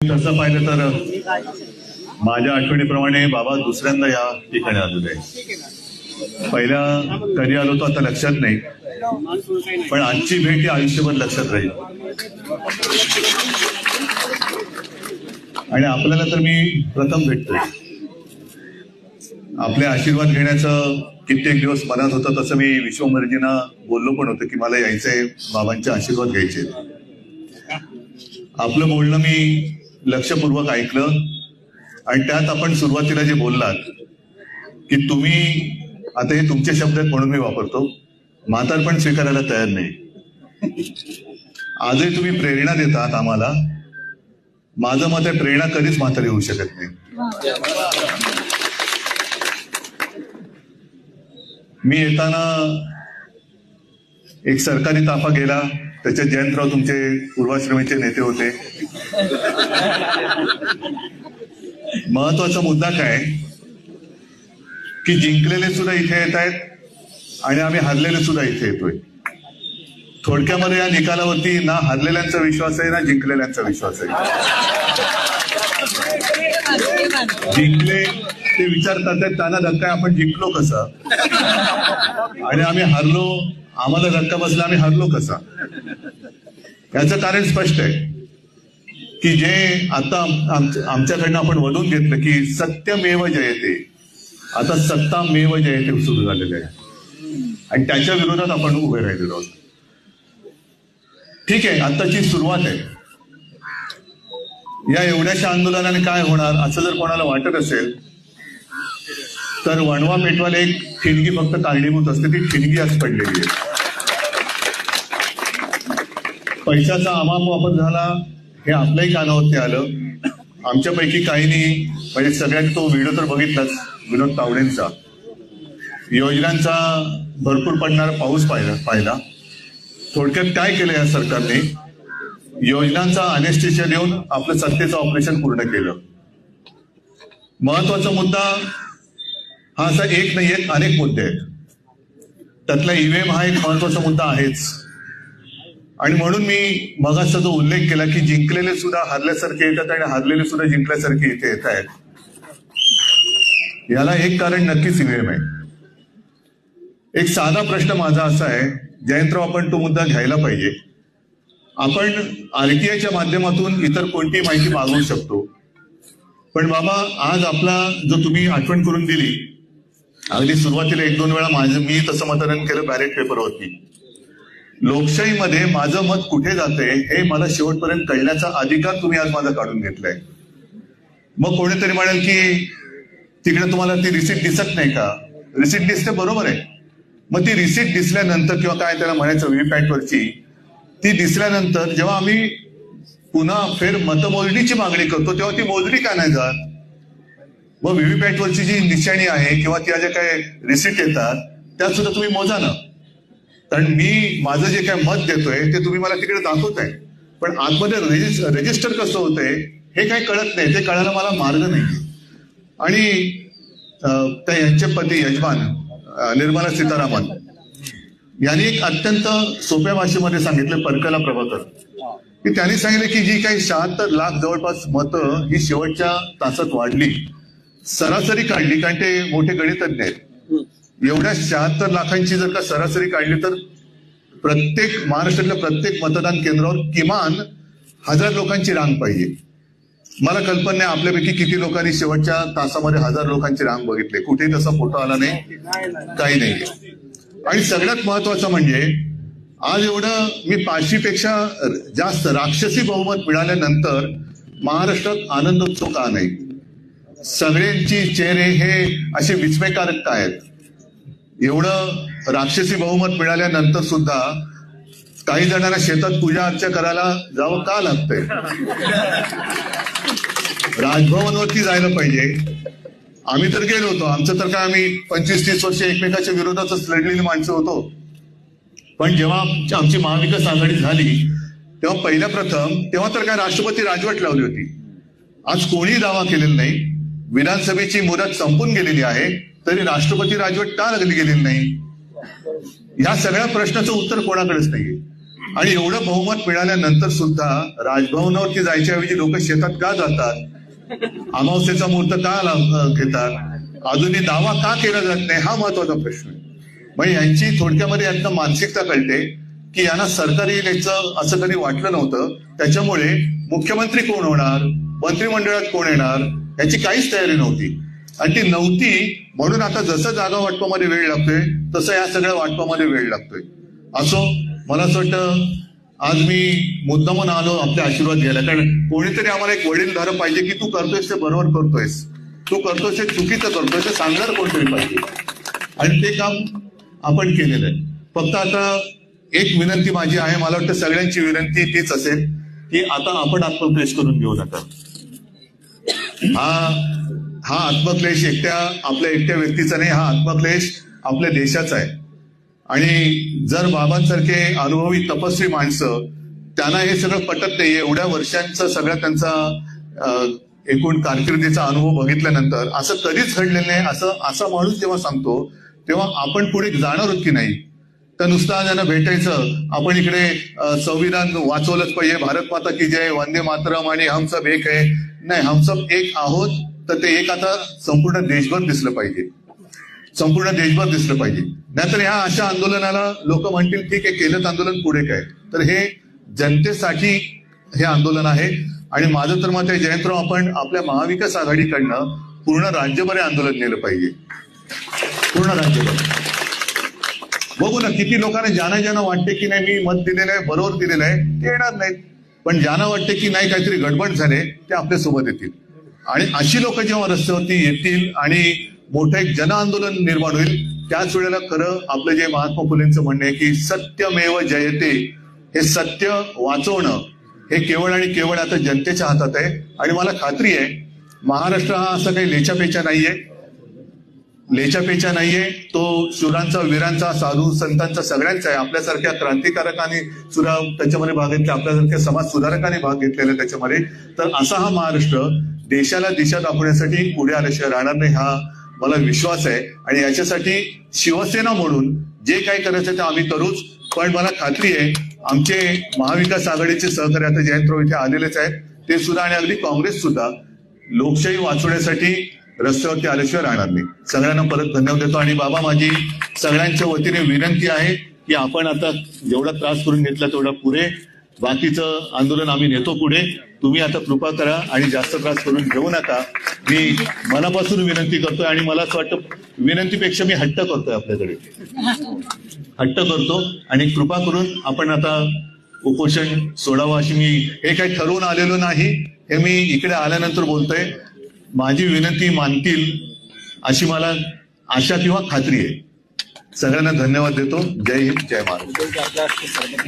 तसं पाहिलं तर माझ्या आठवणीप्रमाणे बाबा दुसऱ्यांदा या ठिकाणी आलेले आहे. पहिल्या कधी आलो तो आता लक्षात नाही, पण आजची भेट ही आयुष्यभर लक्षात राहील. आणि आपल्याला तर मी प्रथम भेटतोय. आपले आशीर्वाद घेण्याचं कित्येक दिवस मनात होतं. तसं मी विश्वमर्जींना बोललो पण होतं की मला यायचंय, बाबांचे आशीर्वाद घ्यायचे. आपलं बोलणं मी लक्षपूर्वक ऐकलं आणि त्यात आपण सुरुवातीला जे बोललात की तुम्ही, आता हे तुमचे शब्द आहेत म्हणून मी वापरतो, म्हातारपण स्वीकारायला तयार नाही. आजही तुम्ही प्रेरणा देतात आम्हाला. माझं मत आहे, प्रेरणा कधीच म्हातारी होऊ शकत नाही. मी येताना एक सरकारी ताफा गेला, त्याच्यात जयंतराव तुमचे पूर्वाश्रमीचे नेते होते. महत्वाचा मुद्दा काय की जिंकलेले सुद्धा इथे येत आहेत आणि आम्ही हरलेले सुद्धा इथे येतोय. थोडक्यामध्ये या निकालावरती ना हरलेल्यांचा विश्वास आहे ना जिंकलेल्यांचा विश्वास आहे. जिंकले ते विचारतात त्यांना धक्का, आपण जिंकलो कसा, आणि आम्ही हरलो, आम्हाला धक्का बसला, आम्ही हरलो कसा. याचं कारण स्पष्ट आहे की जे आता आमच्याकडनं आपण वधून घेतलं की सत्यमेव जयते, आता सत्तामेव जयते सुरू झालेलं आहे आणि त्याच्या विरोधात आपण उभे राहिलेलो आहोत. ठीक आहे, आताची सुरुवात आहे. या एवढ्याशा आंदोलनाने काय होणार असं जर कोणाला वाटत असेल तर वणवा पेटवायला एक ठिणगी फक्त कारणीभूत असते. ती ठिणगी आज पडलेली आहे. पैशाचा अमाप वापर झाला हे आपल्याही कानावरती आलं. आमच्यापैकी काहींनी, म्हणजे सगळ्यांनी तो व्हिडिओ तर बघितलाच विनोद तावडेंचा. योजनांचा भरपूर पडणारा पाऊस पाहिला. थोडक्यात काय केलं या सरकारने, योजनांचा अनेस्टेशिया देऊन आपलं सत्तेचं ऑपरेशन पूर्ण केलं. महत्वाचा मुद्दा हा असा एक नाही, एक अनेक मुद्दे आहेत. त्यातला ईव्हीएम हा एक महत्वाचा मुद्दा आहेच. आणि म्हणून मी मगाचा जो उल्लेख केला की जिंकलेले सुद्धा हरल्यासारखे येतात आणि हरलेले सुद्धा जिंकल्यासारखे इथे येत आहेत, याला एक कारण नक्कीच ईव्हीएम आहे. एक साधा प्रश्न माझा असा आहे, जयंतराव आपण तो मुद्दा घ्यायला पाहिजे. आपण आरटीआयच्या माध्यमातून इतर कोणती माहिती मागवू शकतो, पण बाबा आज आपला जो तुम्ही आठवण करून दिली, अगदी सुरुवातीला 1-2 वेळा मी तसं मतदान केलं बॅलेट पेपरवरती. लोकशाहीमध्ये माझं मत कुठे जाते हे मला शेवटपर्यंत कळण्याचा अधिकार तुम्ही आज माझा काढून घेतलाय. मग कोणीतरी म्हणेल की तिकडे तुम्हाला ती रिसीट दिसत नाही का? रिसीट दिसते, बरोबर आहे. मग ती रिसीट दिसल्यानंतर किंवा काय त्याला म्हणायचं व्हीव्हीपॅटवरची, ती दिसल्यानंतर जेव्हा आम्ही पुन्हा फेर मतमोजणीची मागणी करतो तेव्हा ती मोजणी का नाही जात? मग व्हीव्हीपॅटवरची जी निशाणी आहे किंवा त्या ज्या काय रिसीट येतात त्या सुद्धा तुम्ही मोजा ना. कारण मी माझं जे काय मत देतोय ते तुम्ही मला तिकडे दाखवताय, पण आतमध्ये रजिस्टर कसं होतंय हे काही कळत नाही. ते कळायला मला मार्ग नाही. आणि त्या यांचे पती यजमान निर्मला सीतारामन यांनी एक अत्यंत सोप्या भाषेमध्ये सांगितलं, परकला प्रभाकर, की त्यांनी सांगितलं की जी काही 76 लाख जवळपास मतं ही शेवटच्या तासात वाढली, सरासरी काढली, कारण ते मोठे गणितज्ञ आहेत. एवढ्या 76 लाखांची जर का सरासरी काढली तर प्रत्येक महाराष्ट्रातल्या प्रत्येक मतदान केंद्रावर किमान 1000 लोकांची रांग पाहिजे. मला कल्पना नाही आपल्यापैकी किती लोकांनी शेवटच्या तासामध्ये 1000 लोकांची रांग बघितली. कुठेही तसा फोटो आला नाही, काही नाही. आणि सगळ्यात महत्वाचं म्हणजे आज एवढं मी 500पेक्षा जास्त राक्षसी बहुमत मिळाल्यानंतर महाराष्ट्रात आनंदोत्सव का नाही? सगळ्यांची चेहरे हे असे विस्मयकारक काय आहेत? एवढं राक्षसी बहुमत मिळाल्यानंतर सुद्धा काही जणांना शेतात पूजा अर्चा करायला जावं का लागतंय? राजभवनवरती जायला पाहिजे. आम्ही तर गेलो होतो, आमचं तर काय, आम्ही 25-30 वर्ष एकमेकाच्या विरोधातच लढलेली माणसं होतो. पण जेव्हा आमची महाविकास आघाडी झाली तेव्हा पहिल्या प्रथम तेव्हा तर काय राष्ट्रपती राजवट लावली होती. आज कोणीही दावा केलेला नाही. विधानसभेची मुदत संपून गेलेली आहे तरी राष्ट्रपती राजवट का लागली गेलेली नाही? या सगळ्या प्रश्नाचं उत्तर कोणाकडेच नाहीये. आणि एवढं बहुमत मिळाल्यानंतर सुद्धा राजभवनावरती जायच्या ऐवजी लोक शेतात का जातात, अमावस्येचा मुहूर्त का घेतात, अजूनही दावा का केला जात नाही, हा महत्वाचा प्रश्न आहे. म्हणजे यांची थोडक्यामध्ये यांना मानसिकता कळते की यांना सरकार येईल याचं असं कधी वाटलं नव्हतं. त्याच्यामुळे मुख्यमंत्री कोण होणार, मंत्रिमंडळात कोण येणार याची काहीच तयारी नव्हती. आणि ती नव्हती म्हणून आता जसं जागा वाटपामध्ये वेळ लागतोय तसं या सगळ्या वाटपामध्ये वेळ लागतोय. असो, मला असं वाटतं आज मी मुद्दामून आलो आपले आशीर्वाद घ्यायला, कारण कोणीतरी आम्हाला एक वडीलधारं पाहिजे की तू करतोयस ते बरोबर करतोयस, तू करतोयस ते चुकीचं करतोयस ते सांगणार कोणतरी पाहिजे. आणि ते काम आपण केलेलं आहे. फक्त आता एक विनंती माझी आहे, मला वाटतं सगळ्यांची विनंती तीच असेल की आता आपण आत्मक्लेश करून घेऊ नका. हा आत्मक्लेश आपल्या एकट्या व्यक्तीचा नाही, हा आत्मक्लेश आपल्या देशाचा आहे. आणि जर बाबांसारखे अनुभवी तपस्वी माणसं, त्यांना हे सगळं पटत नाही, एवढ्या वर्षांचा सगळा त्यांचा एकूण कारकिर्दीचा अनुभव बघितल्यानंतर असं कधीच घडलेलं नाही असा माणूस जेव्हा सांगतो तेव्हा आपण पुढे जाणार आहोत की नाही. तर नुसतं ज्यांना भेटायचं, आपण इकडे संविधान वाचवलंच पाहिजे, भारत माता की जय, वंदे मातरम आणि हम सब एक आहे. नाही, हम सब एक आहोत, तर ते एक आता संपूर्ण देशभर दिसलं पाहिजे, संपूर्ण देशभर दिसलं पाहिजे. नाहीतर ह्या अशा आंदोलनाला लोक म्हणतील ठीक आहे केलं आंदोलन, पुढे काय. तर हे जनतेसाठी हे आंदोलन आहे. आणि माझं तर मत आहे जयंतराव, आपण आपल्या महाविकास आघाडीकडनं पूर्ण राज्यभर आंदोलन नेलं पाहिजे, पूर्ण राज्यभर. बघू ना किती लोकांना ज्यांना वाटते की नाही मी मत दिलेलं आहे, बरोबर दिलेलं आहे, ते येणार नाहीत. पण ज्यांना वाटते की नाही काहीतरी गडबड झाले ते आपल्या सोबत येतील. आणि अशी लोक जेव्हा रस्त्यावरती येतील आणि मोठं एक जन आंदोलन निर्माण होईल, त्याच वेळेला खरं आपलं जे महात्मा फुलेंचं म्हणणं आहे की सत्यमेव जयते, हे सत्य वाचवणं हे केवळ आणि केवळ आता जनतेच्या हातात आहे. आणि मला खात्री आहे महाराष्ट्र हा असं काही लेचापेचा नाहीये, तो शूरांचा, वीरांचा, साधू संतांचा सगळ्यांचा आहे. आपल्यासारख्या क्रांतिकारकांनी सुद्धा त्याच्यामध्ये भाग घेतला, आपल्यासारख्या समाज सुधारकांनी भाग घेतलेला त्याच्यामध्ये. तर असा हा महाराष्ट्र देशाला दिशा दाखवण्यासाठी पुढे आल्याशिवाय राहणार नाही, हा मला विश्वास आहे. आणि याच्यासाठी शिवसेना म्हणून जे काही करायचं ते आम्ही करूच. पण मला खात्री आहे आमचे महाविकास आघाडीचे सहकारी आता जयंतराव इथे आलेलेच आहेत, ते सुद्धा आणि अगदी काँग्रेस सुद्धा लोकशाही वाचवण्यासाठी रस्त्यावरती आल्याशिवाय राहणार नाही. सगळ्यांना परत धन्यवाद देतो. आणि बाबा, माझी सगळ्यांच्या वतीने विनंती आहे की आपण आता जेवढा त्रास करून घेतला तेवढा पुरे, बाकीचं आंदोलन आम्ही नेतो पुढे. तुम्ही आता कृपा करा आणि जास्त त्रास करून घेऊ नका, मी मनापासून विनंती करतोय. आणि मला असं वाटतं विनंतीपेक्षा मी हट्ट करतोय, आपल्याकडे हट्ट करतो. आणि कृपा करून आपण आता उपोषण सोडावं अशी, मी हे काही ठरवून आलेलो नाही, हे मी इकडे आल्यानंतर बोलतोय. माझी विनंती मानतील अशी मला आशा किंवा खात्री आहे. सगळ्यांना धन्यवाद देतो. जय हिंद, जय महाराष्ट्र.